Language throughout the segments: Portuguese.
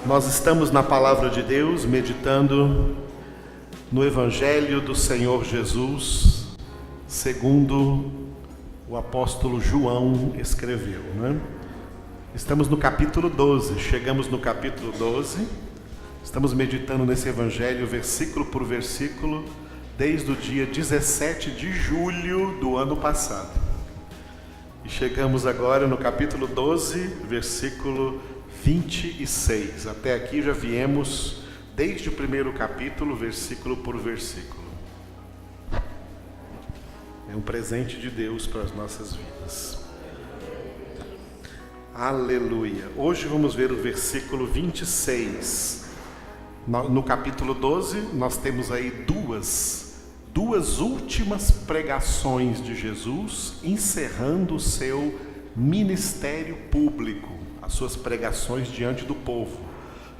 Nós estamos na Palavra de Deus, meditando no Evangelho do Senhor Jesus, segundo o apóstolo João escreveu, né? Estamos no capítulo 12, chegamos no capítulo 12, estamos meditando nesse Evangelho, versículo por versículo, desde o dia 17 de julho do ano passado. E chegamos agora no capítulo 12, versículo 26. Até aqui já viemos desde o primeiro capítulo, versículo por versículo. É um presente de Deus para as nossas vidas. Aleluia. Hoje vamos ver o versículo 26. No capítulo 12, nós temos aí duas últimas pregações de Jesus, encerrando o seu ministério público, as suas pregações diante do povo.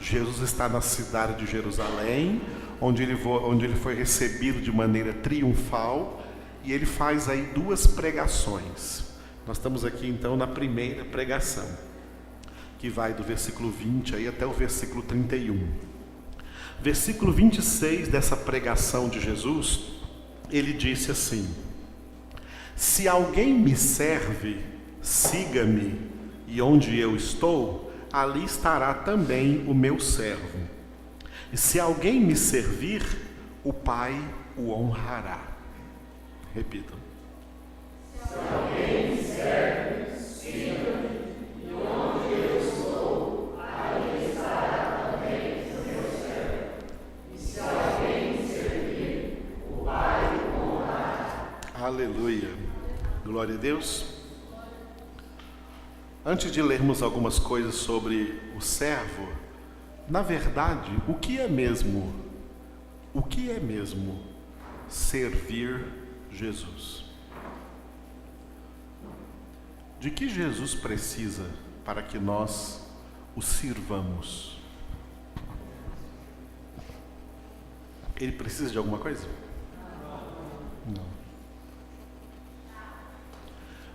Jesus está na cidade de Jerusalém, onde ele foi recebido de maneira triunfal, e ele faz aí duas pregações. Nós estamos aqui então na primeira pregação, que vai do versículo 20 aí até o versículo 31. Versículo 26 dessa pregação de Jesus, ele disse assim: se alguém me serve, siga-me, e onde eu estou, ali estará também o meu servo. E se alguém me servir, o Pai o honrará. Repitam. Se alguém me serve, siga-me, e onde eu estou, ali estará também o meu servo. E se alguém me servir, o Pai o honrará. Aleluia. Glória a Deus. Antes de lermos algumas coisas sobre o servo, na verdade, o que é mesmo servir Jesus? De que Jesus precisa para que nós o sirvamos? Ele precisa de alguma coisa? Não.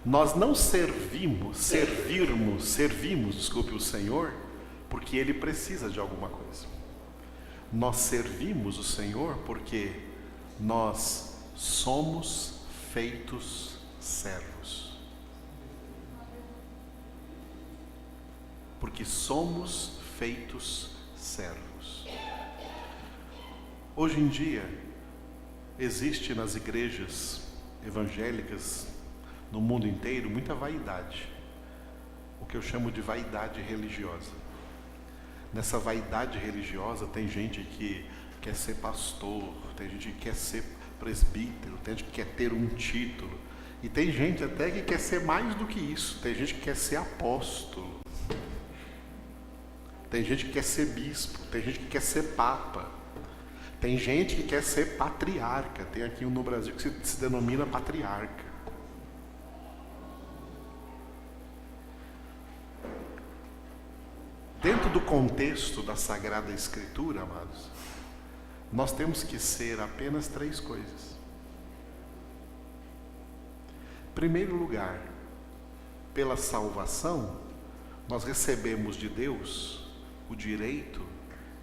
Nós não servimos o Senhor, porque Ele precisa de alguma coisa. Nós servimos o Senhor porque nós somos feitos servos. Porque somos feitos servos. Hoje em dia, existe nas igrejas evangélicas no mundo inteiro muita vaidade, o que eu chamo de vaidade religiosa. Nessa vaidade religiosa tem gente que quer ser pastor, tem gente que quer ser presbítero, tem gente que quer ter um título, e tem gente até que quer ser mais do que isso, tem gente que quer ser apóstolo, tem gente que quer ser bispo, tem gente que quer ser papa, tem gente que quer ser patriarca, tem aqui um no Brasil que se denomina patriarca. Dentro do contexto da Sagrada Escritura, amados, nós temos que ser apenas três coisas. Em primeiro lugar, pela salvação, nós recebemos de Deus o direito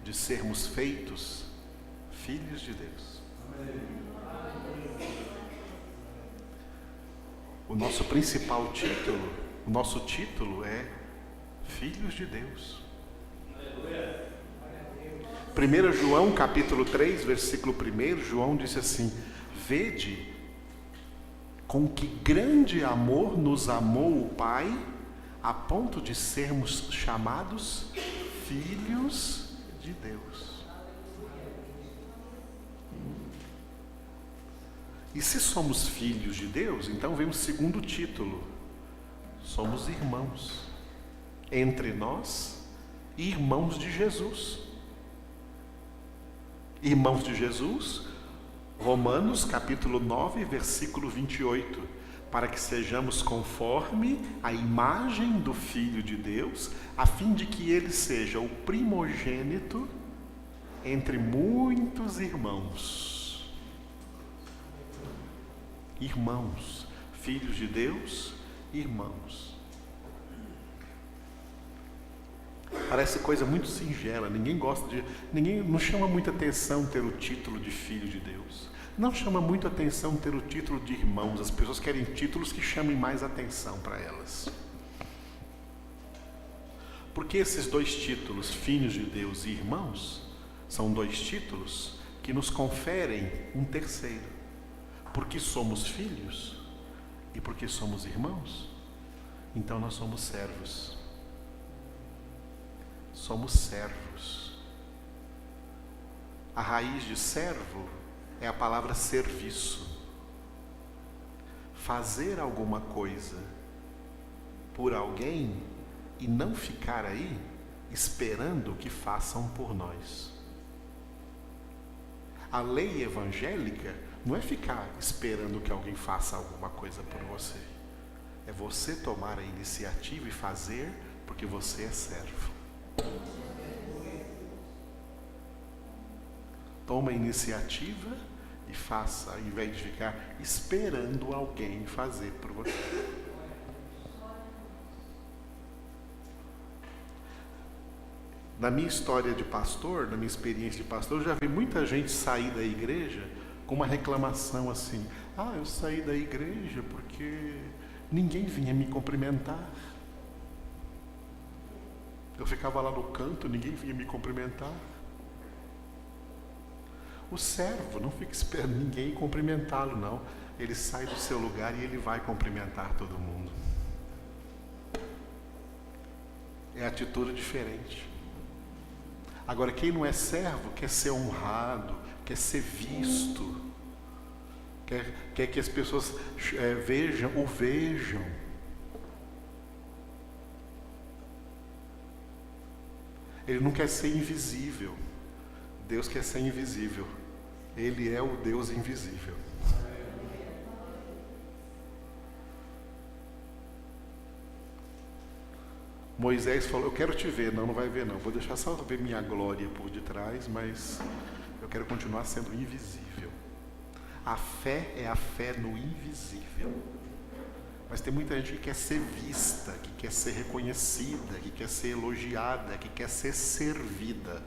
de sermos feitos filhos de Deus. O nosso principal título, o nosso título é Filhos de Deus. 1 João capítulo 3, versículo 1, João disse assim: vede com que grande amor nos amou o Pai, a ponto de sermos chamados filhos de Deus. E se somos filhos de Deus, então vem o segundo título: somos irmãos entre nós e irmãos de Jesus. Irmãos de Jesus, Romanos capítulo 9, versículo 28, para que sejamos conforme a imagem do Filho de Deus, a fim de que ele seja o primogênito entre muitos irmãos. Irmãos, filhos de Deus, irmãos. Parece coisa muito singela, ninguém não chama muita atenção ter o título de filho de Deus. Não chama muita atenção ter o título de irmãos. As pessoas querem títulos que chamem mais atenção para elas. Porque esses dois títulos, filhos de Deus e irmãos, são dois títulos que nos conferem um terceiro. Porque somos filhos e porque somos irmãos, então nós somos servos. Somos servos. A raiz de servo é a palavra serviço. Fazer alguma coisa por alguém e não ficar aí esperando que façam por nós. A lei evangélica não é ficar esperando que alguém faça alguma coisa por você. É você tomar a iniciativa e fazer porque você é servo. Toma a iniciativa e faça, ao invés de ficar esperando alguém fazer por você. Na minha história de pastor, na minha experiência de pastor, eu já vi muita gente sair da igreja com uma reclamação assim: eu saí da igreja porque ninguém vinha me cumprimentar. Eu ficava lá no canto, ninguém vinha me cumprimentar. O servo não fica esperando ninguém cumprimentá-lo, não. Ele sai do seu lugar e ele vai cumprimentar todo mundo. É atitude diferente. Agora, quem não é servo quer ser honrado, quer ser visto, quer que as pessoas o vejam. Ele não quer ser invisível. Deus quer ser invisível. Ele é o Deus invisível. Moisés falou: eu quero te ver. Não vai ver não. Vou deixar só ver minha glória por detrás, mas eu quero continuar sendo invisível. A fé é a fé no invisível. Mas tem muita gente que quer ser vista, que quer ser reconhecida, que quer ser elogiada, que quer ser servida.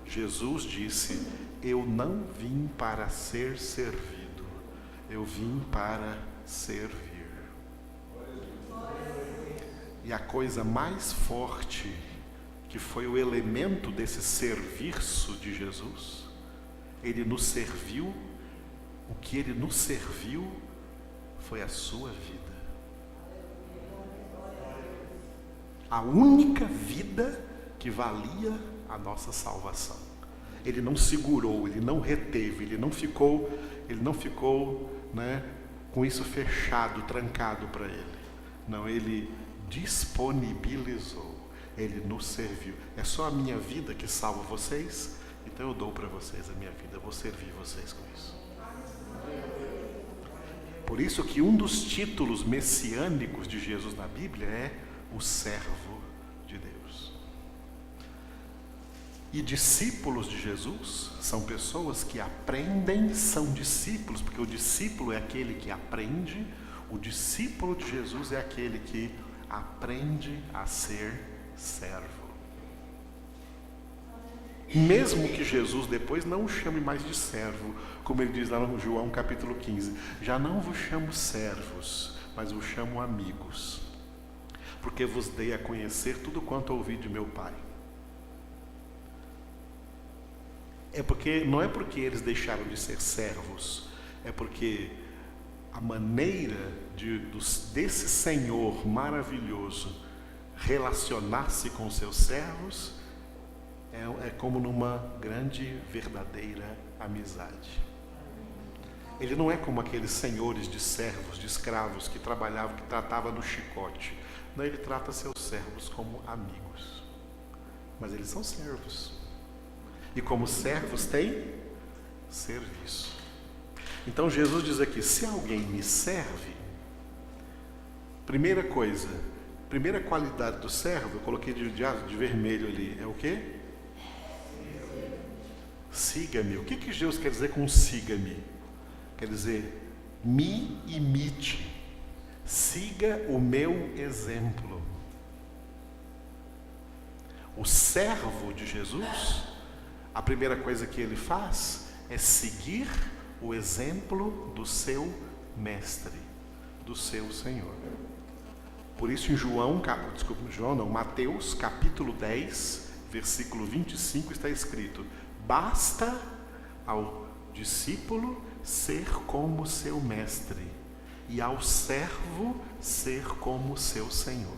Jesus disse: eu não vim para ser servido, eu vim para servir. E a coisa mais forte, que foi o elemento desse serviço de Jesus, ele nos serviu, o que ele nos serviu foi a sua vida. A única vida que valia a nossa salvação. Ele não segurou, ele não reteve, ele não ficou, com isso fechado, trancado para ele. Não, ele disponibilizou, ele nos serviu. É só a minha vida que salva vocês? Então eu dou para vocês a minha vida, eu vou servir vocês com isso. Por isso que um dos títulos messiânicos de Jesus na Bíblia é o servo de Deus. E discípulos de Jesus são pessoas que aprendem, são discípulos, porque o discípulo é aquele que aprende, o discípulo de Jesus é aquele que aprende a ser servo. Mesmo que Jesus depois não o chame mais de servo, como ele diz lá no João capítulo 15, já não vos chamo servos, mas vos chamo amigos, porque vos dei a conhecer tudo quanto ouvi de meu Pai. Não é porque eles deixaram de ser servos, é porque a maneira desse Senhor maravilhoso relacionar-se com seus servos é como numa grande, verdadeira amizade. Ele não é como aqueles senhores de servos, de escravos que trabalhavam, que tratavam no chicote. Não, ele trata seus servos como amigos. Mas eles são servos. E como servos têm serviço. Então Jesus diz aqui: se alguém me serve, primeira qualidade do servo, eu coloquei de vermelho ali, é o quê? Siga-me. O que Jesus quer dizer com siga-me? Quer dizer, me imite, siga o meu exemplo. O servo de Jesus, a primeira coisa que ele faz é seguir o exemplo do seu mestre, do seu Senhor. Por isso em Mateus capítulo 10, versículo 25 está escrito: basta ao discípulo ser como seu mestre e ao servo ser como seu Senhor.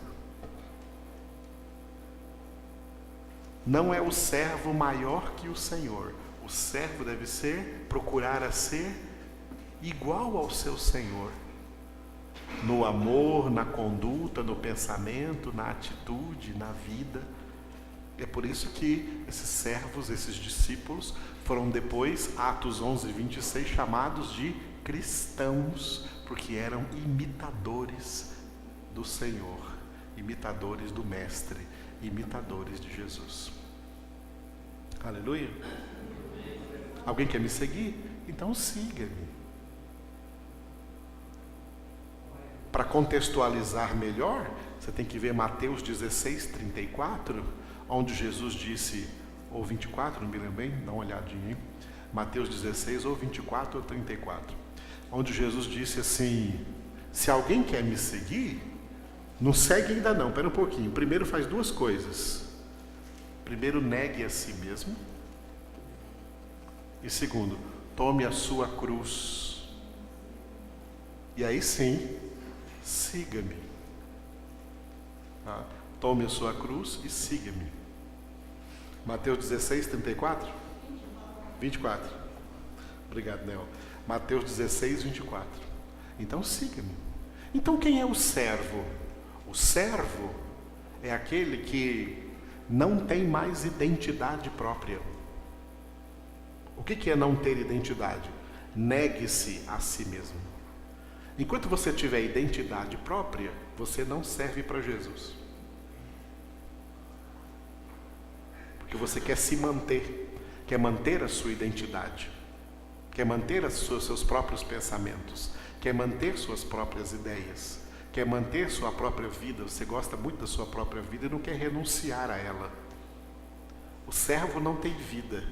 Não é o servo maior que o Senhor. O servo deve procurar a ser igual ao seu Senhor. No amor, na conduta, no pensamento, na atitude, na vida. É por isso que esses servos, esses discípulos, foram depois, Atos 11, 26, chamados de cristãos, porque eram imitadores do Senhor, imitadores do Mestre, imitadores de Jesus. Aleluia. Alguém quer me seguir? Então siga-me. Para contextualizar melhor, você tem que ver Mateus 16, 34, onde Jesus disse, ou 24, não me lembro bem, dá uma olhadinha aí. Mateus 16, ou 24 ou 34, onde Jesus disse assim: se alguém quer me seguir, não segue ainda não, espera um pouquinho. Primeiro faz duas coisas. Primeiro, negue a si mesmo. E segundo, tome a sua cruz. E aí sim, siga-me. Tome a sua cruz e siga-me. Mateus 16, 34? 24. Obrigado, Nel. Mateus 16, 24. Então siga-me. Então quem é o servo? O servo é aquele que não tem mais identidade própria. O que é não ter identidade? Negue-se a si mesmo. Enquanto você tiver identidade própria, você não serve para Jesus. Porque você quer se manter, quer manter a sua identidade, quer manter seus próprios pensamentos, quer manter suas próprias ideias, quer manter sua própria vida. Você gosta muito da sua própria vida e não quer renunciar a ela. O servo não tem vida,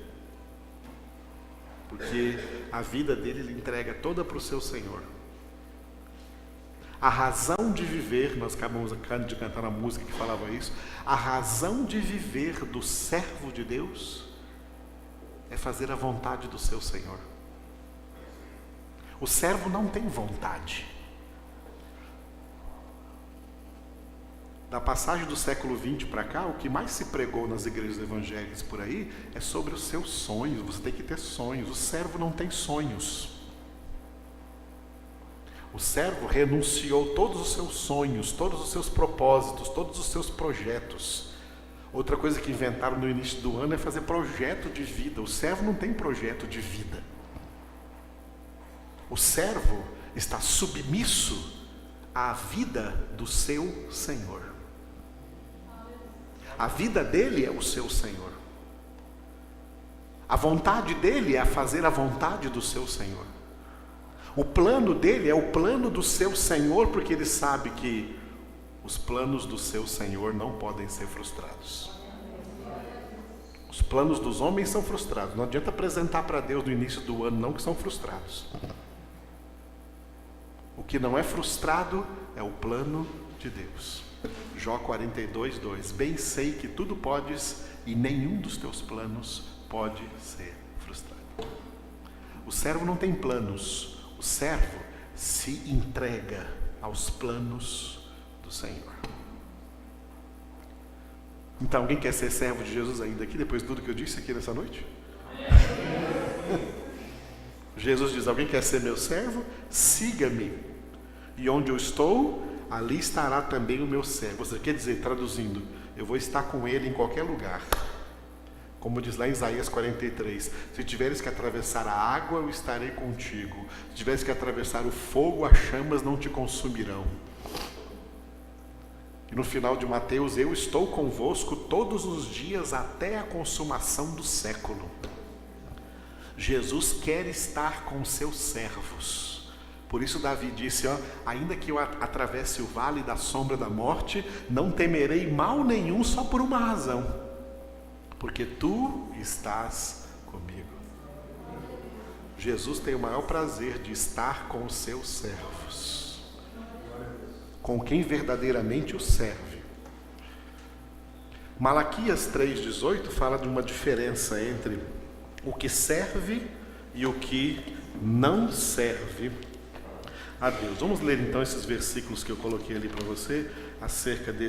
porque a vida dele ele entrega toda para o seu Senhor. A razão de viver, nós acabamos de cantar uma música que falava isso, a razão de viver do servo de Deus é fazer a vontade do seu Senhor. O servo não tem vontade. Da passagem do século XX para cá, o que mais se pregou nas igrejas evangélicas por aí é sobre os seus sonhos. Você tem que ter sonhos. O servo não tem sonhos. O servo renunciou todos os seus sonhos, todos os seus propósitos, todos os seus projetos. Outra coisa que inventaram no início do ano é fazer projeto de vida. O servo não tem projeto de vida. O servo está submisso à vida do seu Senhor. A vida dele é o seu Senhor. A vontade dele é fazer a vontade do seu Senhor. O plano dele é o plano do seu Senhor, porque ele sabe que os planos do seu Senhor não podem ser frustrados. Os planos dos homens são frustrados. Não adianta apresentar para Deus no início do ano, não, que são frustrados. O que não é frustrado é o plano de Deus. Jó 42, 2. Bem sei que tudo podes e nenhum dos teus planos pode ser frustrado. O servo não tem planos. O servo se entrega aos planos do Senhor. Então, alguém quer ser servo de Jesus ainda aqui, depois de tudo que eu disse aqui nessa noite? Jesus diz: alguém quer ser meu servo? Siga-me. E onde eu estou, ali estará também o meu servo. Você quer dizer, traduzindo, eu vou estar com ele em qualquer lugar. Como diz lá em Isaías 43, se tiveres que atravessar a água, eu estarei contigo. Se tiveres que atravessar o fogo, as chamas não te consumirão. E no final de Mateus, eu estou convosco todos os dias até a consumação do século. Jesus quer estar com seus servos. Por isso Davi disse, ainda que eu atravesse o vale da sombra da morte, não temerei mal nenhum só por uma razão. porque tu estás comigo. Jesus tem o maior prazer de estar com os seus servos, com quem verdadeiramente o serve. Malaquias 3,18 fala de uma diferença entre o que serve e o que não serve a Deus. Vamos ler então esses versículos que eu coloquei ali para você, acerca de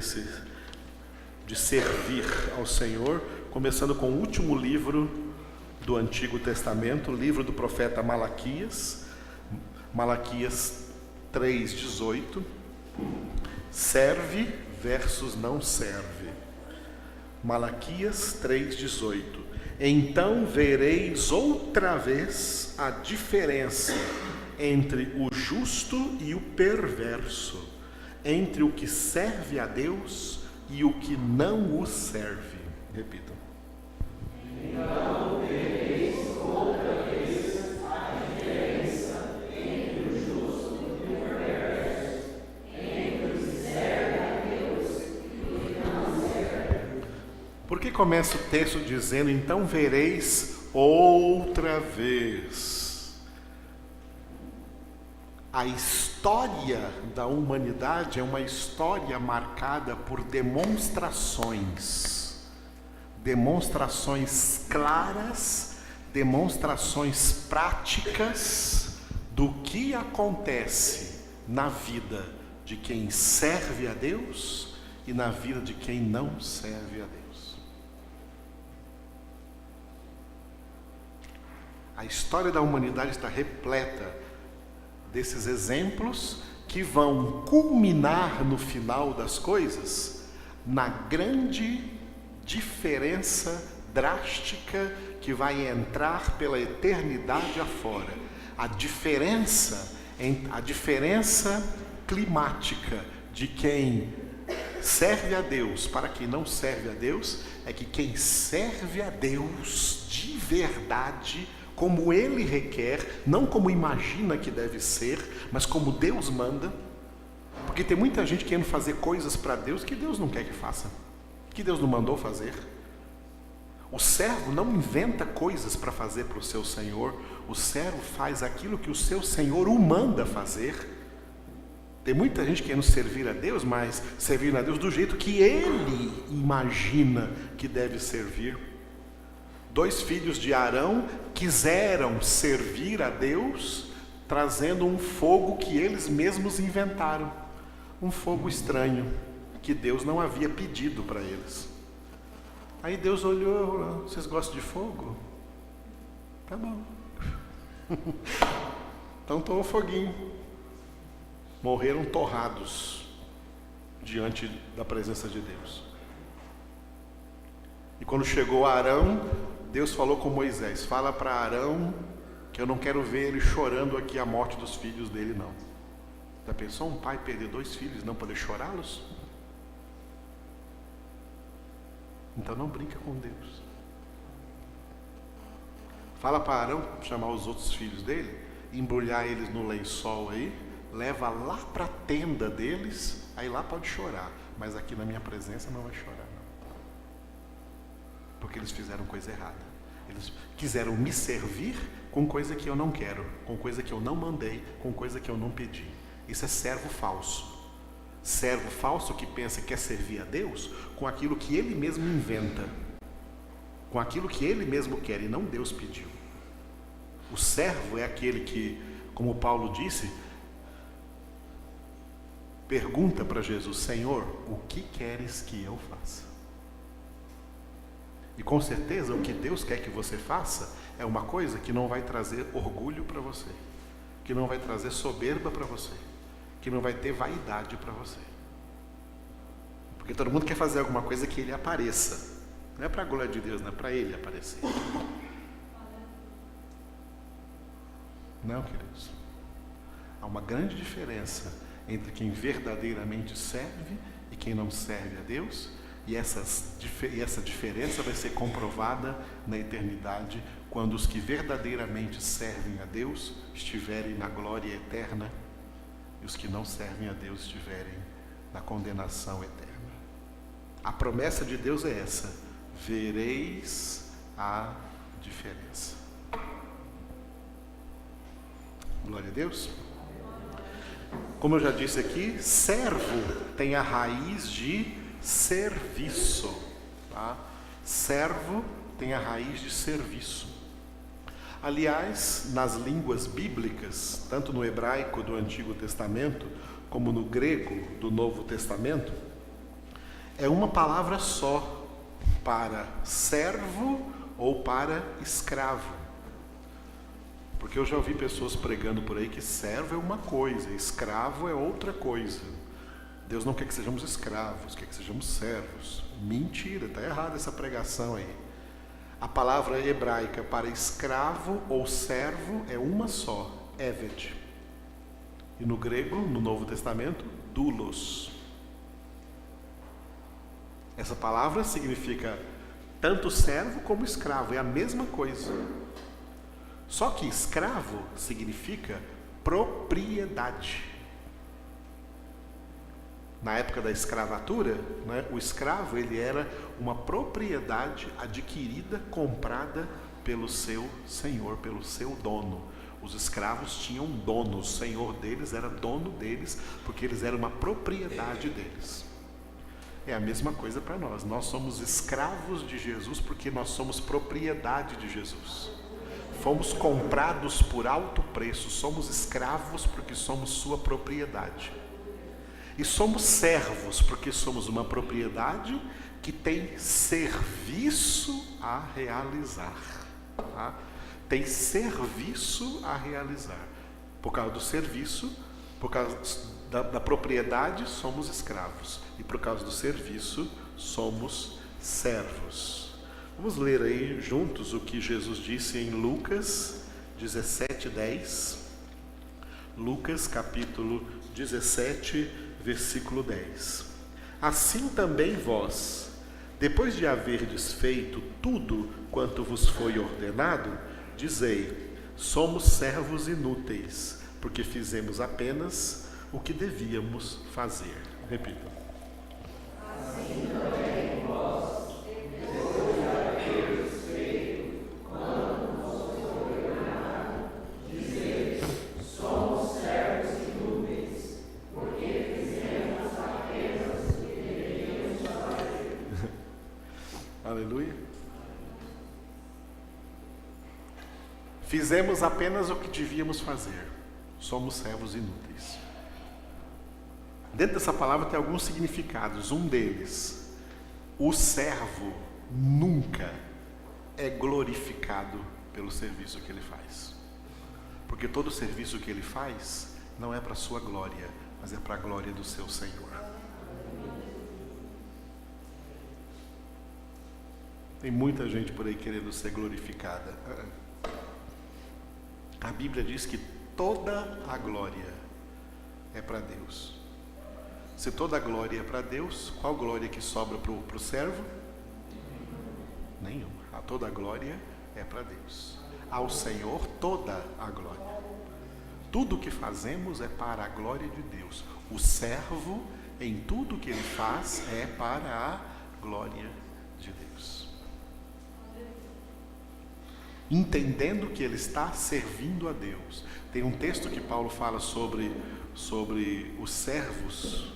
servir ao Senhor, começando com o último livro do Antigo Testamento, o livro do profeta Malaquias, Malaquias 3,18, serve versus não serve. Malaquias 3,18, então vereis outra vez a diferença entre o justo e o perverso, entre o que serve a Deus e o que não o serve. Repitam. Então vereis outra vez a diferença entre o justo e o perverso, entre o que serve a Deus e o que não serve. Por que começa o texto dizendo, então vereis outra vez? A história da humanidade é uma história marcada por demonstrações claras, demonstrações práticas do que acontece na vida de quem serve a Deus e na vida de quem não serve a Deus. A história da humanidade está repleta desses exemplos que vão culminar no final das coisas na grande diferença drástica que vai entrar pela eternidade afora. A diferença climática de quem serve a Deus para quem não serve a Deus é que quem serve a Deus de verdade, como Ele requer, não como imagina que deve ser, mas como Deus manda, porque tem muita gente querendo fazer coisas para Deus que Deus não quer que faça, que Deus não mandou fazer. O servo não inventa coisas para fazer para o seu Senhor, o servo faz aquilo que o seu Senhor o manda fazer. Tem muita gente querendo servir a Deus, mas servir a Deus do jeito que Ele imagina que deve servir. 2 filhos de Arão quiseram servir a Deus trazendo um fogo que eles mesmos inventaram, um fogo estranho que Deus não havia pedido para eles. Aí Deus olhou, vocês gostam de fogo? Tá bom. Então toma o foguinho. Morreram torrados diante da presença de Deus. E quando chegou Arão, Deus falou com Moisés, fala para Arão que eu não quero ver ele chorando aqui a morte dos filhos dele, não. Já pensou um pai perder 2 filhos e não poder chorá-los? Então não brinca com Deus. Fala para Arão chamar os outros filhos dele, embrulhar eles no lençol aí, leva lá para a tenda deles, aí lá pode chorar, mas aqui na minha presença não vai chorar. Porque eles fizeram coisa errada. Eles quiseram me servir com coisa que eu não quero, com coisa que eu não mandei, com coisa que eu não pedi. Isso é servo falso. Servo falso que pensa que quer servir a Deus com aquilo que ele mesmo inventa, com aquilo que ele mesmo quer e não Deus pediu. O servo é aquele que, como Paulo disse, pergunta para Jesus, Senhor, o que queres que eu faça? E com certeza o que Deus quer que você faça é uma coisa que não vai trazer orgulho para você, que não vai trazer soberba para você, que não vai ter vaidade para você. Porque todo mundo quer fazer alguma coisa que ele apareça. Não é para a glória de Deus, não é para ele aparecer. Não, queridos. Há uma grande diferença entre quem verdadeiramente serve e quem não serve a Deus. E essa diferença vai ser comprovada na eternidade, quando os que verdadeiramente servem a Deus estiverem na glória eterna e os que não servem a Deus estiverem na condenação eterna. A promessa de Deus é essa: vereis a diferença. Glória a Deus. Como eu já disse aqui, servo tem a raiz de serviço, tá? Servo tem a raiz de serviço. Aliás, nas línguas bíblicas, tanto no hebraico do Antigo Testamento, como no grego do Novo Testamento, é uma palavra só para servo ou para escravo. Porque eu já ouvi pessoas pregando por aí que servo é uma coisa, escravo é outra coisa. Deus não quer que sejamos escravos, quer que sejamos servos. Mentira, está errada essa pregação aí. A palavra hebraica para escravo ou servo é uma só, eved. E no grego, no Novo Testamento, doulos. Essa palavra significa tanto servo como escravo, é a mesma coisa. Só que escravo significa propriedade. Na época da escravatura, né, o escravo ele era uma propriedade adquirida, comprada pelo seu senhor, pelo seu dono. Os escravos tinham dono, o senhor deles era dono deles, porque eles eram uma propriedade deles. É a mesma coisa para nós. Nós somos escravos de Jesus porque nós somos propriedade de Jesus. Fomos comprados por alto preço, somos escravos porque somos sua propriedade. E somos servos porque somos uma propriedade que tem serviço a realizar. Tá? Tem serviço a realizar. Por causa do serviço, por causa da propriedade, somos escravos. E por causa do serviço, somos servos. Vamos ler aí juntos o que Jesus disse em Lucas 17:10. Lucas capítulo 17, versículo 10. Assim também vós, depois de haverdes feito tudo quanto vos foi ordenado, dizei: somos servos inúteis, porque fizemos apenas o que devíamos fazer. Repita. Assim também vós, depois de haverdes feito quanto vos foi ordenado, dizei: somos servos inúteis, porque fizemos apenas o que devíamos fazer. Aleluia. Fizemos apenas o que devíamos fazer. Somos servos inúteis. Dentro dessa palavra tem alguns significados. Um deles, o servo nunca é glorificado pelo serviço que ele faz. Porque todo serviço que ele faz não é para a sua glória, mas é para a glória do seu Senhor. Tem muita gente por aí querendo ser glorificada. A Bíblia diz que toda a glória é para Deus. Se toda a glória é para Deus, qual glória que sobra para o servo? Nenhuma. Toda a glória é para Deus. Ao Senhor toda a glória. Tudo o que fazemos é para a glória de Deus. O servo, em tudo que ele faz, é para a glória de Deus. Entendendo que ele está servindo a Deus. Tem um texto que Paulo fala sobre os servos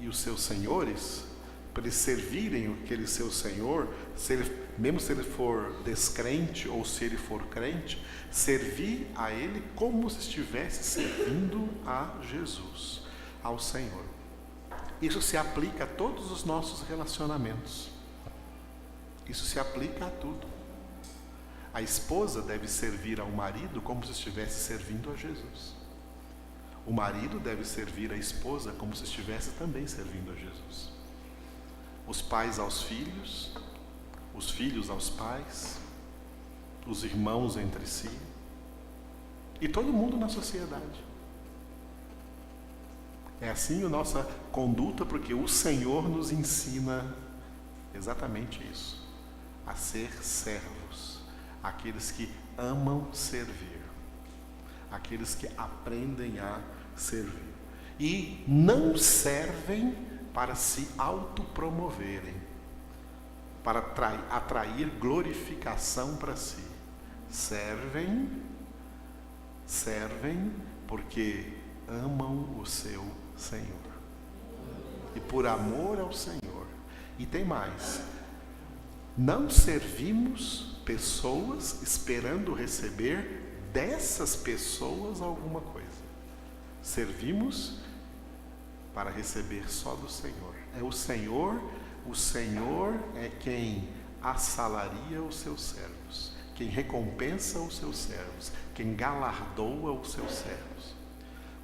e os seus senhores, para eles servirem aquele seu senhor, mesmo se ele for descrente ou se ele for crente, servir a ele como se estivesse servindo a Jesus, ao Senhor. Isso se aplica a todos os nossos relacionamentos. Isso se aplica a tudo. A esposa deve servir ao marido como se estivesse servindo a Jesus. O marido deve servir a esposa como se estivesse também servindo a Jesus. Os pais aos filhos, os filhos aos pais, os irmãos entre si e todo mundo na sociedade. É assim a nossa conduta, porque o Senhor nos ensina exatamente isso, a ser servos, aqueles que amam servir, aqueles que aprendem a servir e não servem para se autopromoverem, para atrair glorificação para si. Servem porque amam o seu Senhor. E por amor ao Senhor. E tem mais. Não servimos pessoas esperando receber dessas pessoas alguma coisa. Servimos para receber só do Senhor. É o Senhor é quem assalaria os seus servos, quem recompensa os seus servos, quem galardoa os seus servos.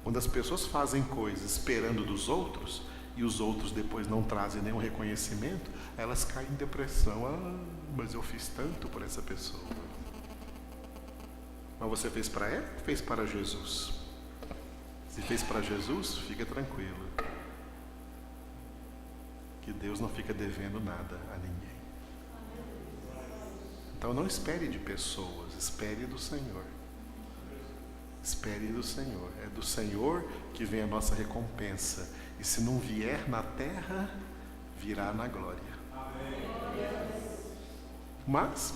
Quando as pessoas fazem coisas esperando dos outros, e os outros depois não trazem nenhum reconhecimento, elas caem em depressão. Mas eu fiz tanto por essa pessoa. Mas você fez para ela ou fez para Jesus? Se fez para Jesus, fica tranquilo, que Deus não fica devendo nada a ninguém. Então não espere de pessoas, espere do Senhor. Espere do Senhor. É do Senhor que vem a nossa recompensa. E se não vier na terra, virá na glória. Mas,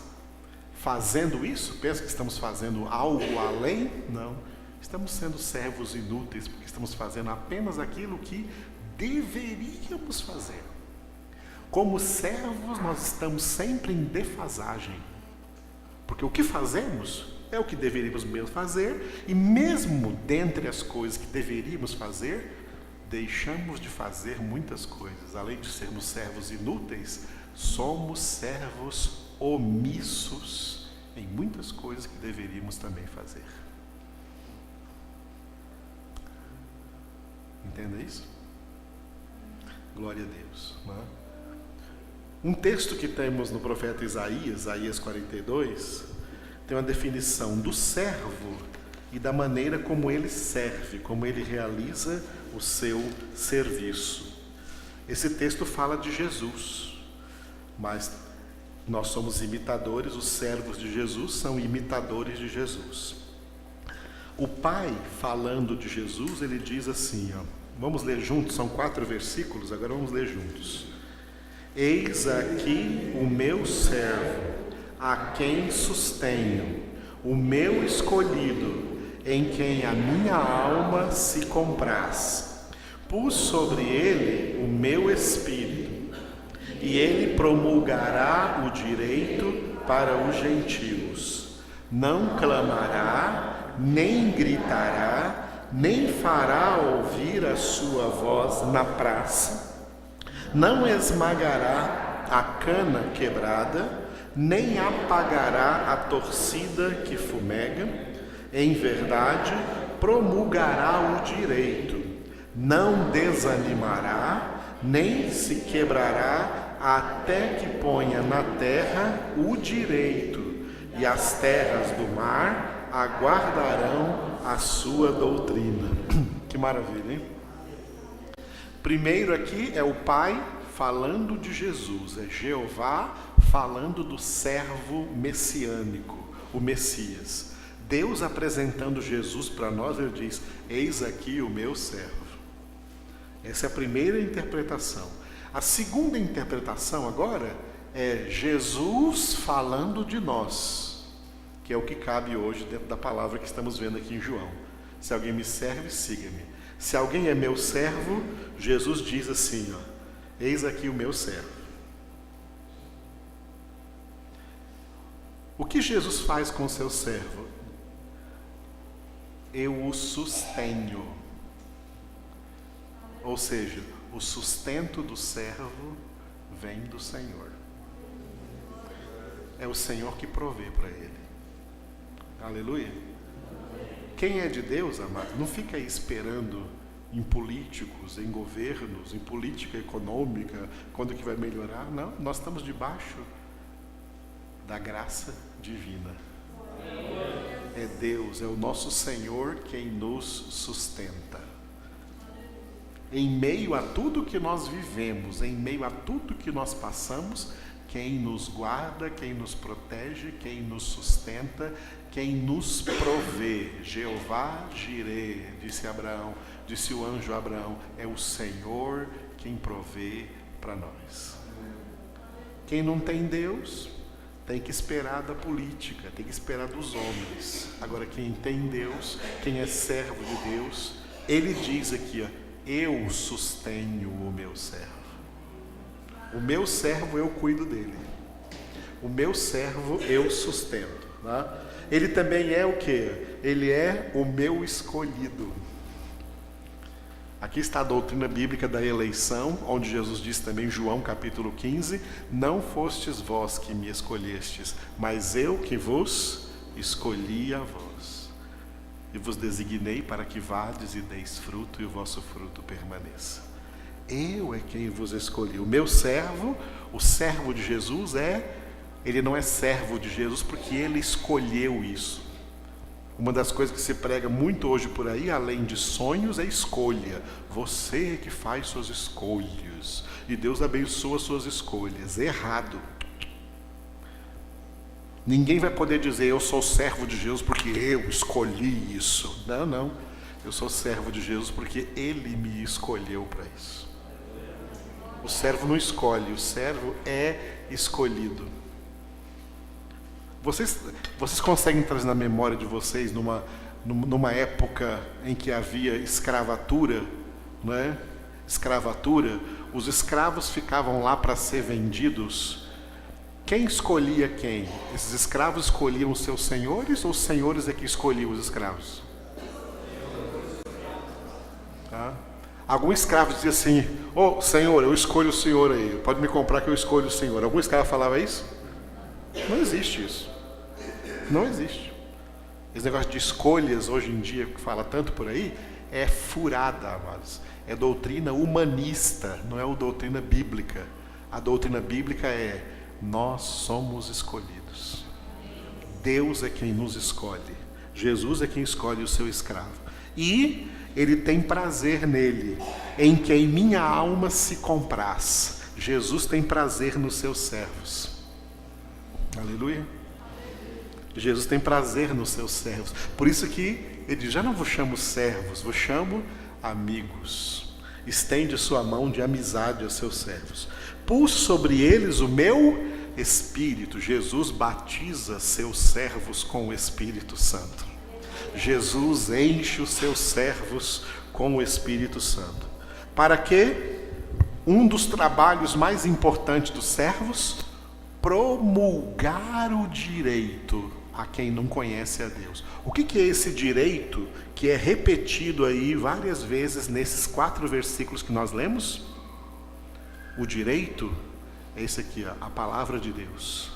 fazendo isso, pensa que estamos fazendo algo além? Não. Estamos sendo servos inúteis, porque estamos fazendo apenas aquilo que deveríamos fazer. Como servos, nós estamos sempre em defasagem. Porque o que fazemos é o que deveríamos mesmo fazer, e mesmo dentre as coisas que deveríamos fazer, deixamos de fazer muitas coisas. Além de sermos servos inúteis, somos servos omissos em muitas coisas que deveríamos também fazer. Entenda isso? Glória a Deus. Não é? Um texto que temos no profeta Isaías 42, tem uma definição do servo e da maneira como ele serve, como ele realiza o seu serviço. Esse texto fala de Jesus, mas nós somos imitadores, os servos de Jesus são imitadores de Jesus. O Pai, falando de Jesus, ele diz assim, vamos ler juntos, são 4 versículos, agora vamos ler juntos. Eis aqui o meu servo, a quem sustenho, o meu escolhido, em quem a minha alma se compraz. Pus sobre ele o meu espírito, e ele promulgará o direito para os gentios. Não clamará, nem gritará, nem fará ouvir a sua voz na praça. Não esmagará a cana quebrada, nem apagará a torcida que fumega. Em verdade, promulgará o direito. Não desanimará, nem se quebrará, até que ponha na terra o direito, e as terras do mar aguardarão a sua doutrina. Que maravilha, hein? Primeiro aqui é o Pai falando de Jesus, é Jeová falando do servo messiânico, o Messias. Deus apresentando Jesus para nós, ele diz, eis aqui o meu servo. Essa é a primeira interpretação. A segunda interpretação agora é Jesus falando de nós, que é o que cabe hoje dentro da palavra que estamos vendo aqui em João. Se alguém me serve, siga-me. Se alguém é meu servo, Jesus diz assim, eis aqui o meu servo. O que Jesus faz com o seu servo? Eu o sustenho. Ou seja, o sustento do servo vem do Senhor. É o Senhor que provê para ele. Aleluia. Quem é de Deus, amado, não fica aí esperando em políticos, em governos, em política econômica, quando que vai melhorar. Não, nós estamos debaixo da graça divina. É Deus, é o nosso Senhor quem nos sustenta. Em meio a tudo que nós vivemos, em meio a tudo que nós passamos, quem nos guarda, quem nos protege, quem nos sustenta, quem nos provê. Jeová Jirê, disse Abraão, disse o anjo a Abraão, é o Senhor quem provê para nós. Quem não tem Deus tem que esperar da política, tem que esperar dos homens. Agora, quem tem Deus, quem é servo de Deus, ele diz aqui, ó, eu sustenho o meu servo. O meu servo, eu cuido dele. O meu servo, eu sustento. Tá? Ele também é o quê? Ele é o meu escolhido. Aqui está a doutrina bíblica da eleição, onde Jesus diz também em João capítulo 15, não fostes vós que me escolhestes, mas eu que vos escolhi a vós. E vos designei para que vades e deis fruto, e o vosso fruto permaneça. Eu é quem vos escolhi. O meu servo, o servo de Jesus ele não é servo de Jesus porque ele escolheu isso. Uma das coisas que se prega muito hoje por aí, além de sonhos, é escolha. Você que faz suas escolhas. E Deus abençoa suas escolhas. Errado. Ninguém vai poder dizer, eu sou servo de Jesus porque eu escolhi isso. Não, não. Eu sou servo de Jesus porque Ele me escolheu para isso. O servo não escolhe, o servo é escolhido. Vocês conseguem trazer na memória de vocês, numa época em que havia escravatura, não é? Escravatura, os escravos ficavam lá para ser vendidos. Quem escolhia quem? Esses escravos escolhiam os seus senhores ou os senhores é que escolhiam os escravos? Tá? Algum escravo dizia assim, senhor, eu escolho o senhor aí, pode me comprar que eu escolho o senhor. Algum escravo falava isso? Não existe isso. Não existe. Esse negócio de escolhas hoje em dia, que fala tanto por aí, é furada, amados. É doutrina humanista, não é doutrina bíblica. A doutrina bíblica é, nós somos escolhidos. Deus é quem nos escolhe. Jesus é quem escolhe o seu escravo. E Ele tem prazer nele, em quem minha alma se compraz. Jesus tem prazer nos seus servos. Aleluia. Jesus tem prazer nos seus servos. Por isso que Ele diz, já não vos chamo servos, vos chamo amigos. Estende sua mão de amizade aos seus servos. Pus sobre eles o meu Espírito. Jesus batiza seus servos com o Espírito Santo. Jesus enche os seus servos com o Espírito Santo. Para que um dos trabalhos mais importantes dos servos, promulgar o direito a quem não conhece a Deus. O que é esse direito que é repetido aí várias vezes nesses 4 versículos que nós lemos? O direito é esse aqui, ó, a palavra de Deus.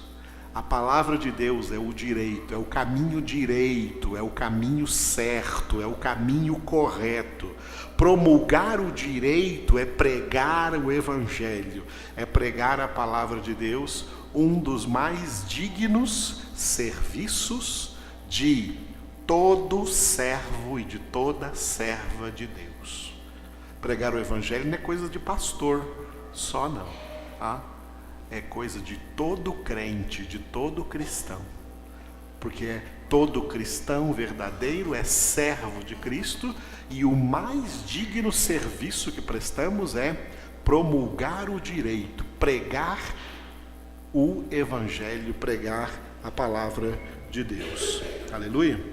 A palavra de Deus é o direito, é o caminho direito, é o caminho certo, é o caminho correto. Promulgar o direito é pregar o Evangelho, é pregar a palavra de Deus, um dos mais dignos serviços de todo servo e de toda serva de Deus. Pregar o Evangelho não é coisa de pastor só não, tá? É coisa de todo crente, de todo cristão. Porque todo cristão verdadeiro é servo de Cristo e o mais digno serviço que prestamos é promulgar o direito, pregar o Evangelho, pregar a palavra de Deus. Aleluia.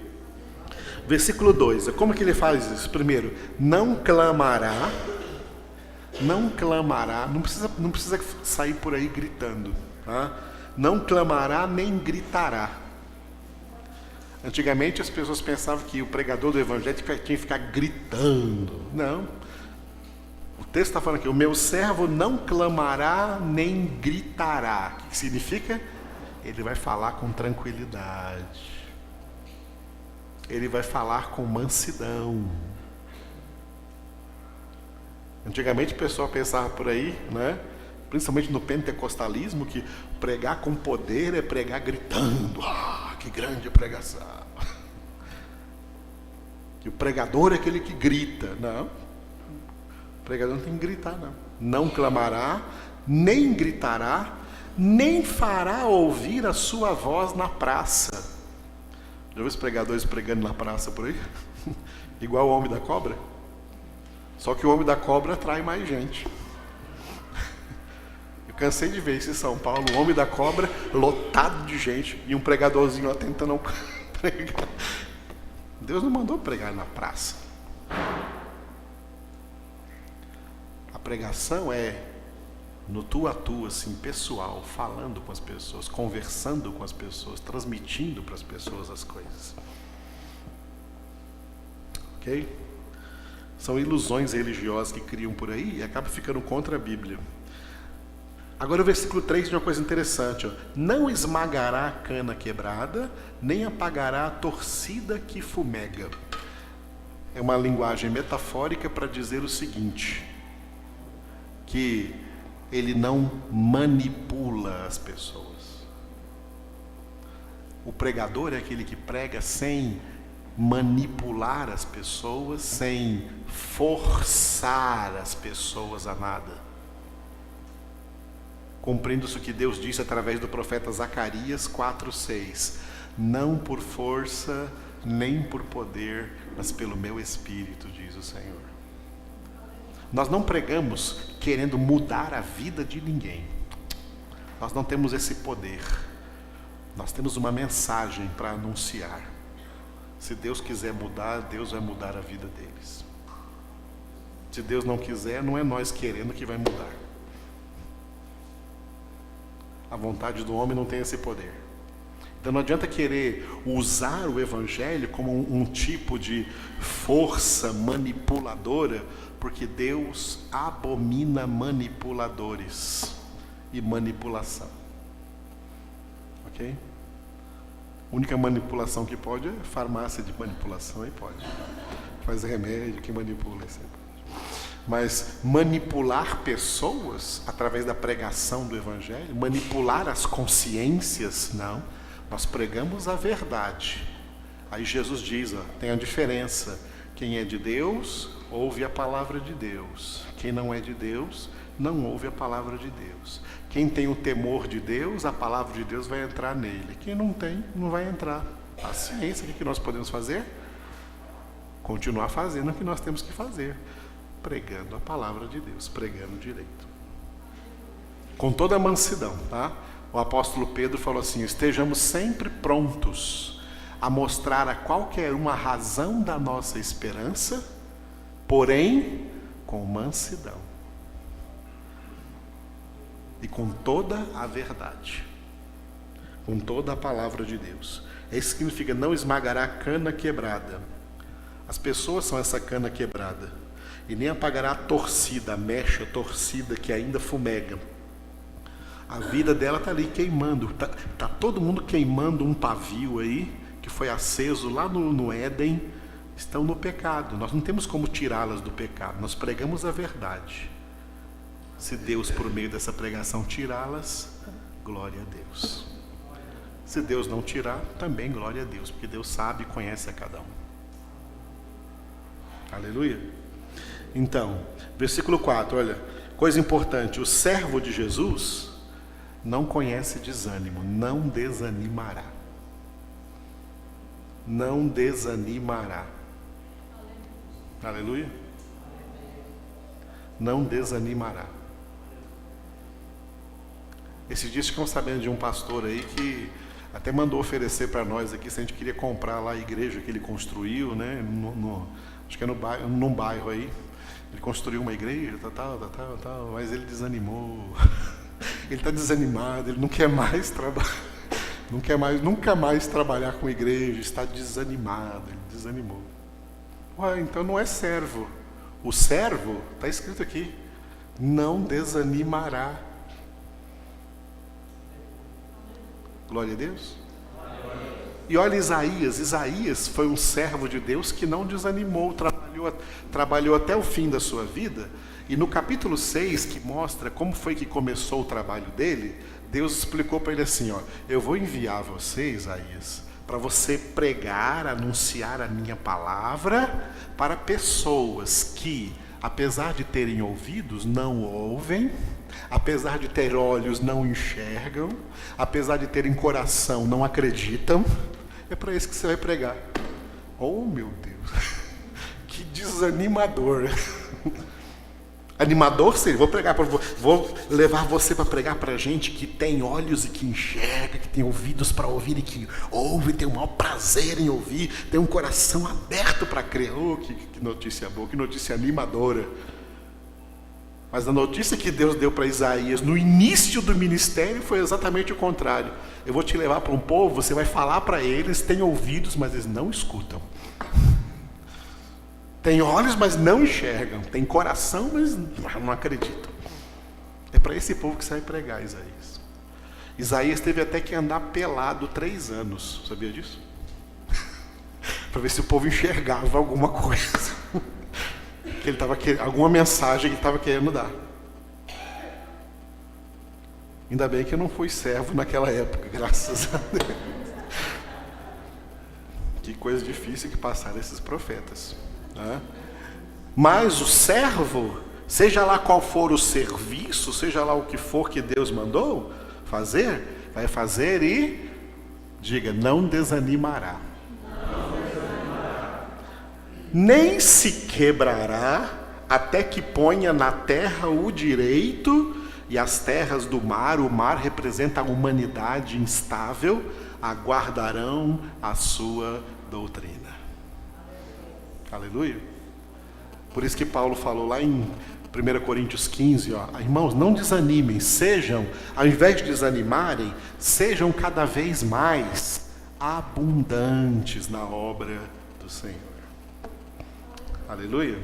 Versículo 2, como que ele faz isso? Primeiro, não clamará, não precisa sair por aí gritando, tá? Não clamará nem gritará. Antigamente as pessoas pensavam que o pregador do Evangelho tinha que ficar gritando. Não. O texto está falando aqui, o meu servo não clamará nem gritará. O que significa? Ele vai falar com tranquilidade. Ele vai falar com mansidão. Antigamente o pessoal pensava por aí, né? Principalmente no pentecostalismo, que pregar com poder é pregar gritando. Ah, que grande pregação! Que o pregador é aquele que grita. Não, o pregador não tem que gritar, não. Não clamará, nem gritará, nem fará ouvir a sua voz na praça. Já viu os pregadores pregando na praça por aí? Igual o homem da cobra? Só que o homem da cobra atrai mais gente. Cansei de ver isso em São Paulo, o Homem da Cobra, lotado de gente, e um pregadorzinho lá tentando pregar. Deus não mandou pregar na praça. A pregação é no tu a tu, assim, pessoal, falando com as pessoas, conversando com as pessoas, transmitindo para as pessoas as coisas. Ok? São ilusões religiosas que criam por aí e acabam ficando contra a Bíblia. Agora o versículo 3 diz uma coisa interessante. Ó. Não esmagará a cana quebrada, nem apagará a torcida que fumega. É uma linguagem metafórica para dizer o seguinte, que ele não manipula as pessoas. O pregador é aquele que prega sem manipular as pessoas, sem forçar as pessoas a nada. Cumprindo-se o que Deus disse através do profeta Zacarias 4:6. Não por força, nem por poder, mas pelo meu Espírito, diz o Senhor. Nós não pregamos querendo mudar a vida de ninguém. Nós não temos esse poder. Nós temos uma mensagem para anunciar. Se Deus quiser mudar, Deus vai mudar a vida deles. Se Deus não quiser, não é nós querendo que vai mudar. A vontade do homem não tem esse poder. Então não adianta querer usar o Evangelho como um tipo de força manipuladora, porque Deus abomina manipuladores e manipulação. Ok? A única manipulação que pode é farmácia de manipulação, aí pode. Faz remédio que manipula isso aí. Mas manipular pessoas através da pregação do Evangelho, manipular as consciências, não. Nós pregamos a verdade. Aí Jesus diz, ó, tem a diferença. Quem é de Deus, ouve a palavra de Deus. Quem não é de Deus, não ouve a palavra de Deus. Quem tem o temor de Deus, a palavra de Deus vai entrar nele. Quem não tem, não vai entrar. Paciência, o que nós podemos fazer? Continuar fazendo o que nós temos que fazer. Pregando a palavra de Deus, pregando direito. Com toda a mansidão, tá? O apóstolo Pedro falou assim, estejamos sempre prontos a mostrar a qualquer uma razão da nossa esperança, porém com mansidão e com toda a verdade, com toda a palavra de Deus. Isso significa não esmagará a cana quebrada. As pessoas são essa cana quebrada. E nem apagará a torcida, a mecha torcida que ainda fumega. A vida dela está ali queimando. Tá todo mundo queimando um pavio aí, que foi aceso lá no Éden. Estão no pecado. Nós não temos como tirá-las do pecado. Nós pregamos a verdade. Se Deus, por meio dessa pregação, tirá-las, glória a Deus. Se Deus não tirar, também glória a Deus, porque Deus sabe e conhece a cada um. Aleluia. Então, versículo 4, olha, coisa importante, o servo de Jesus não conhece desânimo, não desanimará. Não desanimará. Aleluia. Não desanimará. Esses dias ficam sabendo de um pastor aí que até mandou oferecer para nós aqui se a gente queria comprar lá a igreja que ele construiu, né? Acho que é num bairro aí. Ele construiu uma igreja, tal, mas ele desanimou. Ele está desanimado, ele não quer mais trabalhar, nunca mais trabalhar com igreja, está desanimado, ele desanimou. Ué, então não é servo. O servo, está escrito aqui, não desanimará. Glória a Deus. E olha Isaías foi um servo de Deus que não desanimou, trabalhou até o fim da sua vida. E no capítulo 6, que mostra como foi que começou o trabalho dele, Deus explicou para ele assim, ó, eu vou enviar você, Isaías, para você pregar, anunciar a minha palavra para pessoas que, apesar de terem ouvidos, não ouvem, apesar de ter olhos, não enxergam, apesar de terem coração, não acreditam. É para isso que você vai pregar. Oh, meu Deus, que desanimador. Animador, sim. Vou levar você para pregar para gente que tem olhos e que enxerga, que tem ouvidos para ouvir e que ouve, tem o maior prazer em ouvir, tem um coração aberto para crer. Oh, que notícia boa, que notícia animadora. Mas a notícia que Deus deu para Isaías no início do ministério foi exatamente o contrário. Eu vou te levar para um povo, você vai falar para eles, tem ouvidos, mas eles não escutam. Tem olhos, mas não enxergam. Tem coração, mas não acreditam. É para esse povo que você vai pregar, Isaías. Isaías teve até que andar pelado 3 anos. Sabia disso? Para ver se o povo enxergava alguma coisa. Que ele estava querendo, alguma mensagem que ele estava querendo dar. Ainda bem que eu não fui servo naquela época, graças a Deus. Que coisa difícil que passaram esses profetas. Mas o servo, seja lá qual for o serviço, seja lá o que for que Deus mandou fazer, vai fazer e diga, não desanimará. Nem se quebrará até que ponha na terra o direito, e as terras do mar, o mar representa a humanidade instável, aguardarão a sua doutrina. Aleluia. Por isso que Paulo falou lá em 1 Coríntios 15, irmãos, não desanimem, sejam, ao invés de desanimarem, sejam cada vez mais abundantes na obra do Senhor. Aleluia.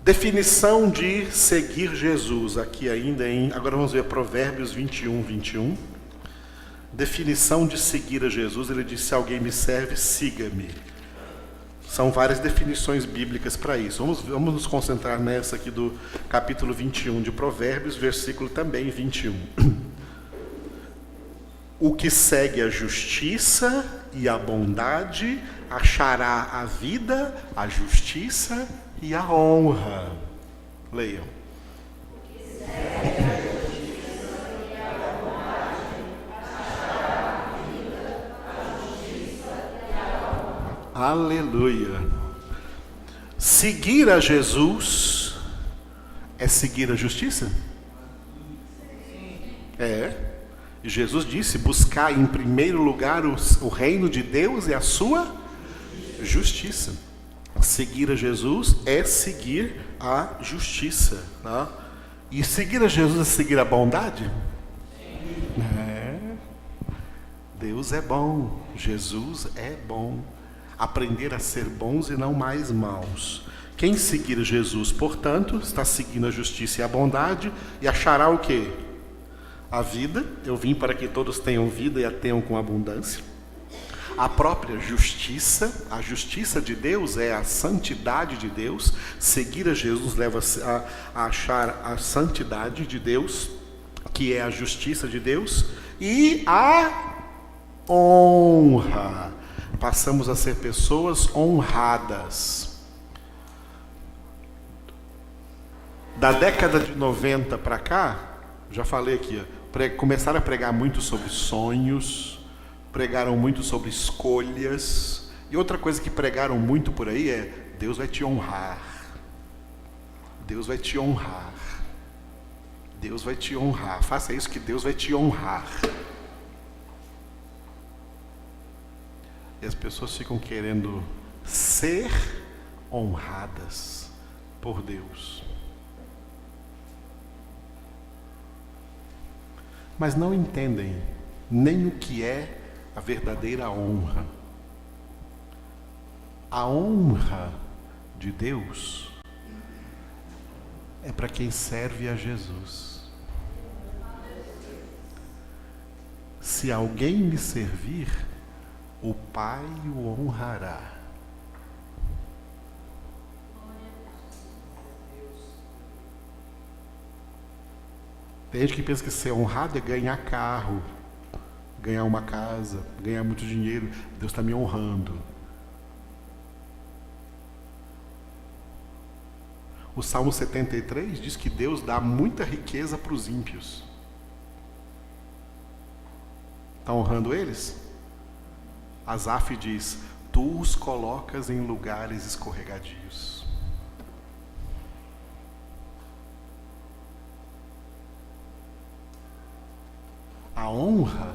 Definição de seguir Jesus, aqui ainda agora vamos ver Provérbios 21. Definição de seguir a Jesus, ele diz, se alguém me serve, siga-me. São várias definições bíblicas para isso. Vamos nos concentrar nessa aqui do capítulo 21 de Provérbios, versículo também 21. O que segue a justiça e a bondade achará a vida, a justiça e a honra. Leiam. Aleluia. Seguir a Jesus é seguir a justiça? É. E Jesus disse, buscar em primeiro lugar o reino de Deus e a sua justiça. Seguir a Jesus é seguir a justiça. Tá? E seguir a Jesus é seguir a bondade? É. Deus é bom, Jesus é bom. Aprender a ser bons e não mais maus. Quem seguir Jesus, portanto, está seguindo a justiça e a bondade e achará o quê? A vida. Eu vim para que todos tenham vida e a tenham com abundância. A própria justiça, a justiça de Deus é a santidade de Deus. Seguir a Jesus leva a achar a santidade de Deus, que é a justiça de Deus, e a honra. Passamos a ser pessoas honradas. Da década de 90 para cá, já falei aqui, começaram a pregar muito sobre sonhos, pregaram muito sobre escolhas, e outra coisa que pregaram muito por aí é, Deus vai te honrar. Deus vai te honrar. Deus vai te honrar. Faça isso que Deus vai te honrar. E as pessoas ficam querendo ser honradas por Deus. Mas não entendem nem o que é a verdadeira honra. A honra de Deus é para quem serve a Jesus. Se alguém me servir, o Pai o honrará. Tem gente que pensa que ser honrado é ganhar carro, ganhar uma casa, ganhar muito dinheiro. Deus está me honrando. O Salmo 73 diz que Deus dá muita riqueza para os ímpios. Está honrando eles? Asaf diz, tu os colocas em lugares escorregadios. A honra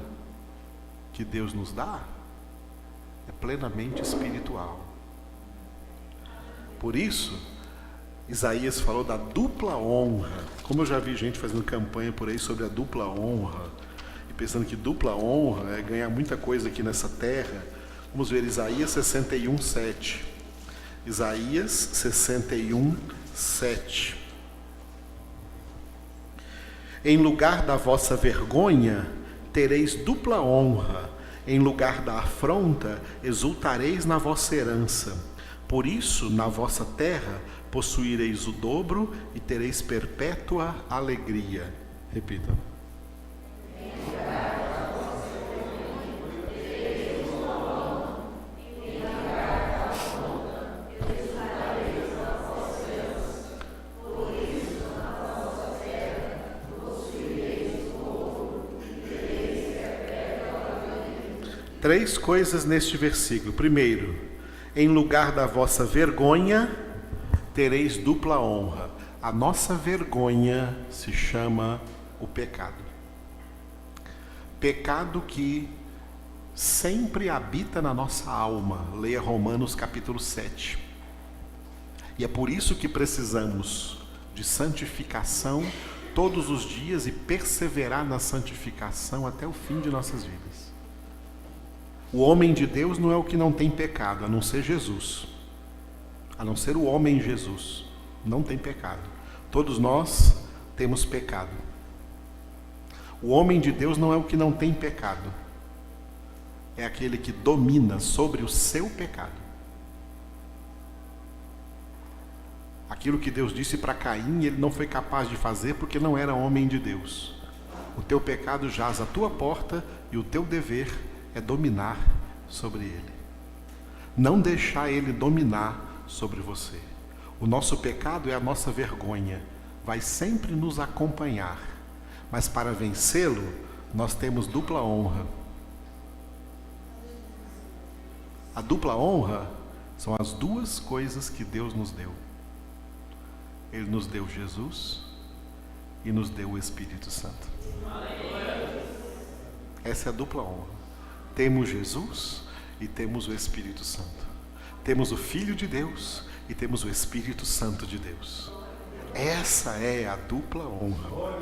que Deus nos dá é plenamente espiritual. Por isso, Isaías falou da dupla honra. Como eu já vi gente fazendo campanha por aí sobre a dupla honra, e pensando que dupla honra é ganhar muita coisa aqui nessa terra, vamos ver Isaías 61, 7. Isaías 61, 7. Em lugar da vossa vergonha, tereis dupla honra. Em lugar da afronta, exultareis na vossa herança. Por isso, na vossa terra, possuireis o dobro e tereis perpétua alegria. Repita. Três coisas neste versículo. Primeiro, em lugar da vossa vergonha, tereis dupla honra. A nossa vergonha se chama o pecado. Pecado que sempre habita na nossa alma. Leia Romanos capítulo 7. E é por isso que precisamos de santificação todos os dias e perseverar na santificação até o fim de nossas vidas. O homem de Deus não é o que não tem pecado, a não ser Jesus. A não ser o homem Jesus. Não tem pecado. Todos nós temos pecado. O homem de Deus não é o que não tem pecado. É aquele que domina sobre o seu pecado. Aquilo que Deus disse para Caim, ele não foi capaz de fazer porque não era homem de Deus. O teu pecado jaz à tua porta e o teu dever é dominar sobre ele. Não deixar ele dominar sobre você. O nosso pecado é a nossa vergonha. Vai sempre nos acompanhar. Mas para vencê-lo, nós temos dupla honra. A dupla honra são as duas coisas que Deus nos deu. Ele nos deu Jesus e nos deu o Espírito Santo. Essa é a dupla honra. Temos Jesus e temos o Espírito Santo. Temos o Filho de Deus e temos o Espírito Santo de Deus. Essa é a dupla honra.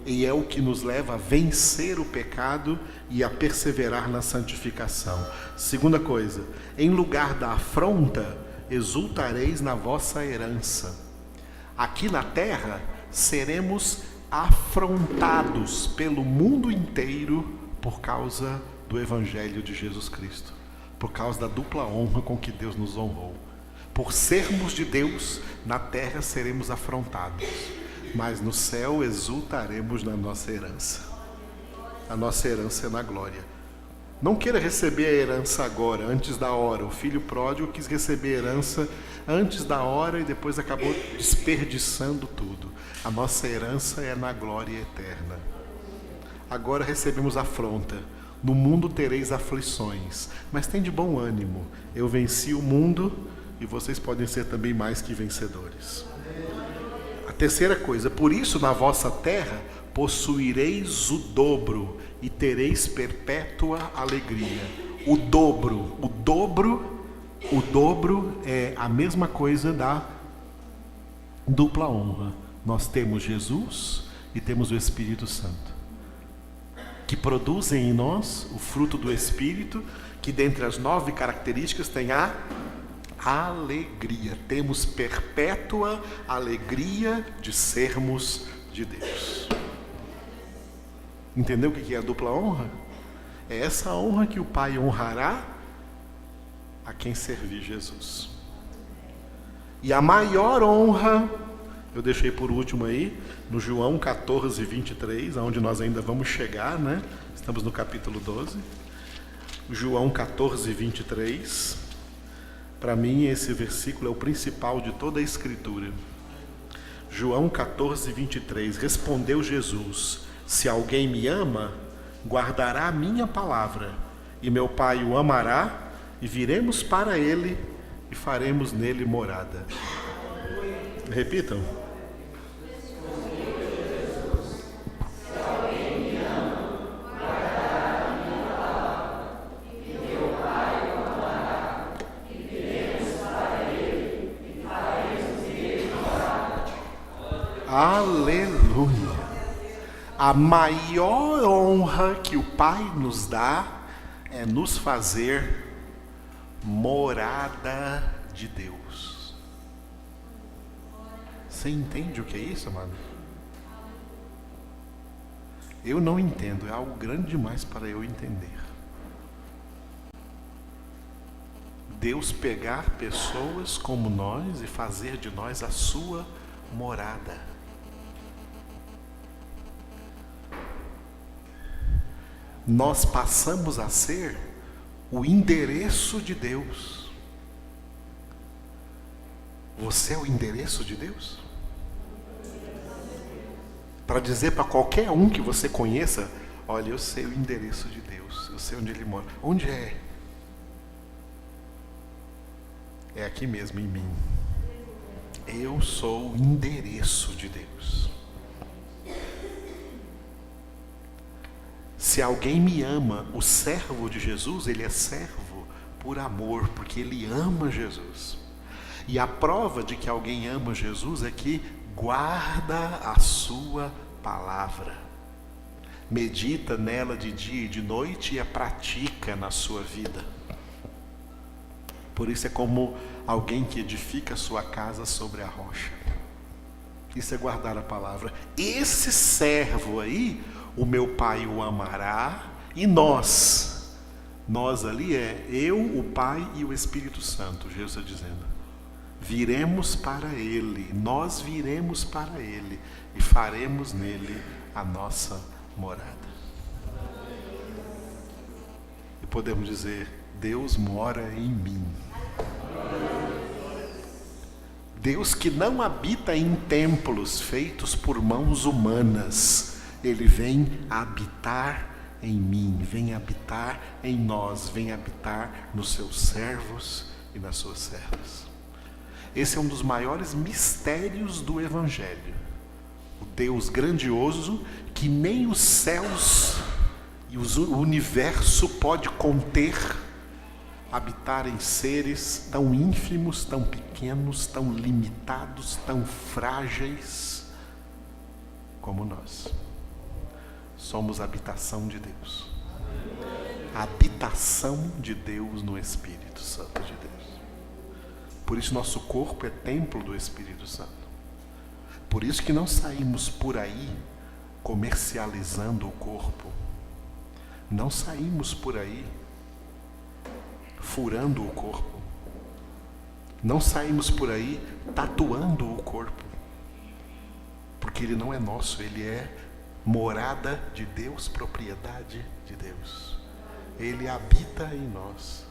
E é o que nos leva a vencer o pecado e a perseverar na santificação. Segunda coisa, em lugar da afronta, exultareis na vossa herança. Aqui na terra, seremos afrontados pelo mundo inteiro por causa do Evangelho de Jesus Cristo, por causa da dupla honra com que Deus nos honrou. Por sermos de Deus, na terra seremos afrontados, mas no céu exultaremos na nossa herança. A nossa herança é na glória. Não queira receber a herança agora, antes da hora. O filho pródigo quis receber a herança antes da hora e depois acabou desperdiçando tudo. A nossa herança é na glória eterna. Agora recebemos afronta. No mundo tereis aflições, mas tem de bom ânimo. Eu venci o mundo e vocês podem ser também mais que vencedores. A terceira coisa, por isso na vossa terra possuireis o dobro e tereis perpétua alegria. O dobro é a mesma coisa da dupla honra. Nós temos Jesus e temos o Espírito Santo, que produzem em nós o fruto do Espírito, que dentre as 9 características tem a alegria. Temos perpétua alegria de sermos de Deus. Entendeu o que é a dupla honra? É essa honra que o Pai honrará a quem servir Jesus. E a maior honra, eu deixei por último aí, no João 14, 23, onde nós ainda vamos chegar, né? Estamos no capítulo 12. João 14, 23. Para mim, esse versículo é o principal de toda a Escritura. João 14, 23. Respondeu Jesus: se alguém me ama, guardará a minha palavra, e meu Pai o amará, e viremos para ele e faremos nele morada. Repitam. Aleluia. A maior honra que o Pai nos dá é nos fazer morada de Deus. Você entende o que é isso, amado? Eu não entendo, é algo grande demais para eu entender. Deus pegar pessoas como nós e fazer de nós a sua morada. Nós passamos a ser o endereço de Deus. Você é o endereço de Deus? Para dizer para qualquer um que você conheça, olha, eu sei o endereço de Deus, eu sei onde Ele mora. Onde é? É aqui mesmo em mim. Eu sou o endereço de Deus. Se alguém me ama, o servo de Jesus, ele é servo por amor, porque ele ama Jesus. E a prova de que alguém ama Jesus é que guarda a sua palavra. Medita nela de dia e de noite e a pratica na sua vida. Por isso é como alguém que edifica a sua casa sobre a rocha. Isso é guardar a palavra. Esse servo aí, o meu Pai o amará, e nós ali é eu, o Pai e o Espírito Santo, Jesus está dizendo. Viremos para Ele, nós viremos para Ele e faremos nele a nossa morada. E podemos dizer, Deus mora em mim. Deus que não habita em templos feitos por mãos humanas, Ele vem habitar em mim, vem habitar em nós, vem habitar nos seus servos e nas suas servas. Esse é um dos maiores mistérios do Evangelho. O Deus grandioso que nem os céus e o universo pode conter, habitar em seres tão ínfimos, tão pequenos, tão limitados, tão frágeis como nós. Somos a habitação de Deus. A habitação de Deus no Espírito Santo de Deus. Por isso nosso corpo é templo do Espírito Santo. Por isso que não saímos por aí comercializando o corpo. Não saímos por aí furando o corpo. Não saímos por aí tatuando o corpo. Porque ele não é nosso, ele é morada de Deus, propriedade de Deus. Ele habita em nós.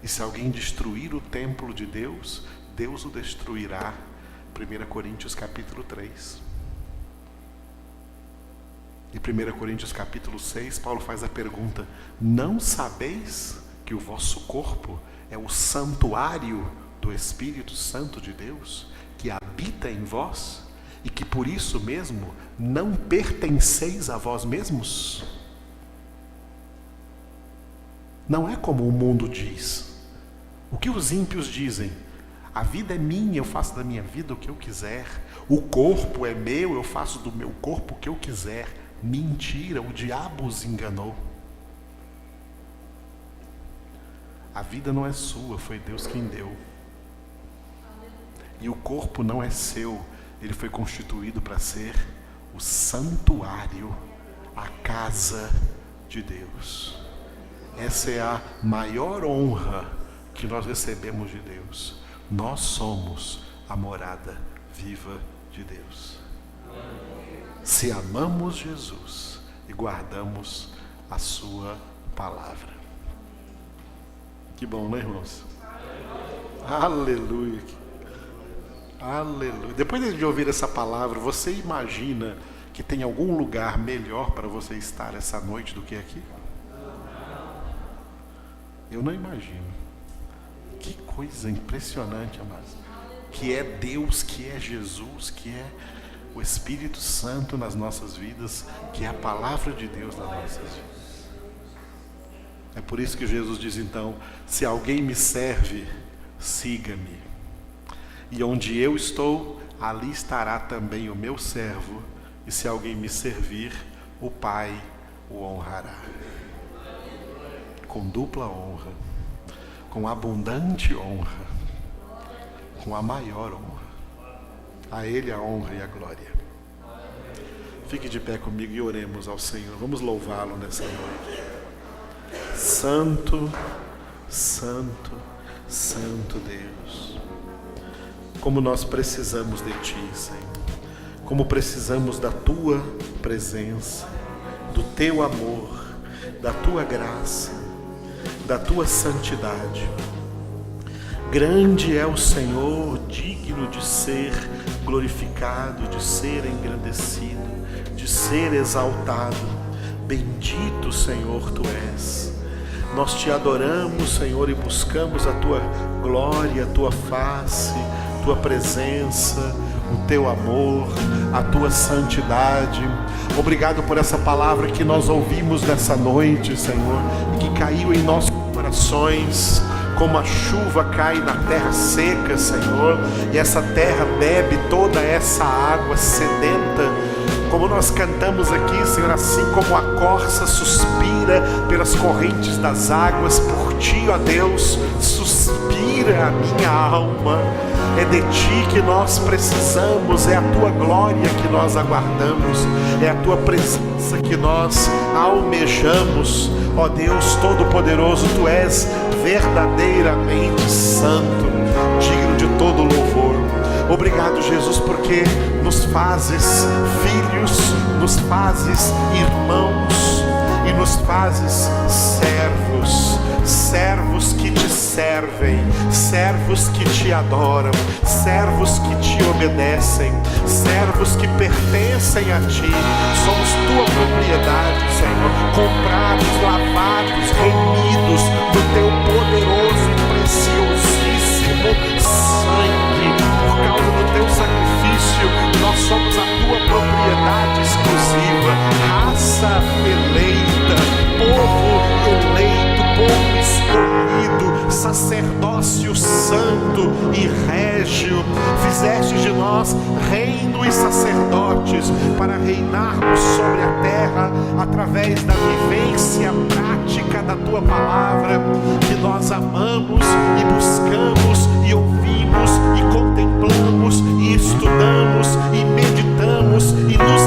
E se alguém destruir o templo de Deus, Deus o destruirá. 1 Coríntios capítulo 3. E 1 Coríntios capítulo 6, Paulo faz a pergunta: não sabeis que o vosso corpo é o santuário do Espírito Santo de Deus, que habita em vós, e que por isso mesmo não pertenceis a vós mesmos? Não é como o mundo diz. O que os ímpios dizem? A vida é minha, eu faço da minha vida o que eu quiser. O corpo é meu, eu faço do meu corpo o que eu quiser. Mentira, o diabo os enganou. A vida não é sua, foi Deus quem deu. E o corpo não é seu, ele foi constituído para ser o santuário, a casa de Deus. Essa é a maior honra que nós recebemos de Deus. Nós somos a morada viva de Deus. Se amamos Jesus e guardamos a sua palavra. Que bom, né, irmãos? Aleluia. Aleluia. Depois de ouvir essa palavra, você imagina que tem algum lugar melhor para você estar essa noite do que aqui? Eu não imagino. Que coisa impressionante, amados. Que é Deus, que é Jesus, que é o Espírito Santo nas nossas vidas, que é a palavra de Deus nas nossas vidas. É por isso que Jesus diz então: se alguém me serve, siga-me. E onde eu estou, ali estará também o meu servo, e se alguém me servir, o Pai o honrará. Com dupla honra, com abundante honra, com a maior honra. A Ele a honra e a glória. Fique de pé comigo e oremos ao Senhor. Vamos louvá-lo nessa noite. Santo, Santo, Santo Deus. Como nós precisamos de Ti, Senhor. Como precisamos da Tua presença, do Teu amor, da Tua graça, da Tua santidade. Grande é o Senhor, digno de ser glorificado, de ser engrandecido, de ser exaltado. Bendito, Senhor, Tu és. Nós Te adoramos, Senhor, e buscamos a Tua glória, a Tua face, Tua presença, o Teu amor, a Tua santidade. Obrigado por essa palavra que nós ouvimos nessa noite, Senhor, e que caiu em nossos corações, como a chuva cai na terra seca, Senhor, e essa terra bebe toda essa água sedenta. Como nós cantamos aqui, Senhor, assim como a corça suspira pelas correntes das águas, por Ti, ó Deus, suspira a minha alma. É de Ti que nós precisamos, é a Tua glória que nós aguardamos, é a Tua presença que nós almejamos. Ó Deus Todo-Poderoso, Tu és verdadeiramente santo, digno de todo louvor. Obrigado, Jesus, porque nos fazes filhos, nos fazes irmãos e nos fazes servos. Servos que Te servem, servos que Te adoram, servos que Te obedecem, servos que pertencem a Ti. Somos Tua propriedade, Senhor, comprados, lavados, remidos no Teu poderoso e preciosíssimo sangue. Por causa do Teu sacrifício, nós somos a Tua propriedade exclusiva, raça eleita, povo eleito, povo escolhido, sacerdócio santo e régio. Fizeste de nós reino e sacerdotes para reinarmos sobre a terra através da vivência prática da Tua palavra, que nós amamos e buscamos e ouvimos e contemplamos e estudamos e meditamos e nos